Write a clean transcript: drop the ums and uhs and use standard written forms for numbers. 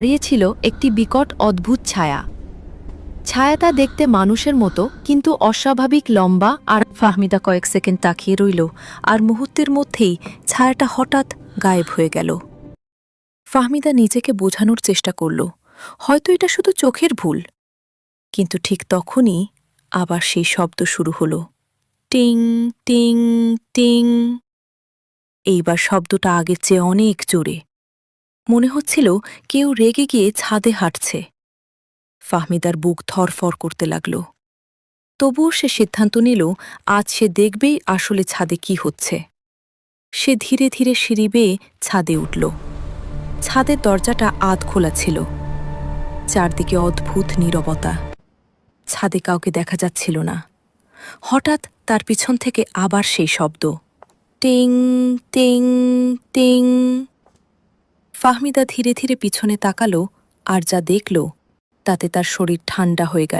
দাঁড়িয়েছিল একটি বিকট অদ্ভুত ছায়া। ছায়াটা দেখতে মানুষের মতো, কিন্তু অস্বাভাবিক লম্বা আর ফাহমিদা কয়েক সেকেন্ড তাকিয়ে রইল, আর মুহূর্তের মধ্যেই ছায়াটা হঠাৎ গায়েব হয়ে গেল। ফাহমিদা নিজেকে বোঝানোর চেষ্টা করল, হয়তো এটা শুধু চোখের ভুল। কিন্তু ঠিক তখনই আবার সেই শব্দ শুরু হলো, টিং টিং টিং। এইবার শব্দটা আগের চেয়ে অনেক জোরে। মনে হচ্ছিল কেউ রেগে গিয়ে ছাদে হাঁটছে। ফাহমিদার বুক থরফর করতে লাগল। তবুও সে সিদ্ধান্ত নিল আজ সে দেখবেই আসলে ছাদে কি হচ্ছে। সে ধীরে ধীরে সিঁড়ি বেয়ে ছাদে উঠল। ছাদের দরজাটা আধ খোলা ছিল। চারদিকে অদ্ভুত নীরবতা। ছাদে কাউকে দেখা যাচ্ছিল না। হঠাৎ তার পিছন থেকে আবার সেই শব্দ, টিং টিং টিং। ফাহমিদা ধীরে ধীরে পিছনে তাকালো, আর যা দেখল তাতে তার শরীর ঠান্ডা হয়ে গেল।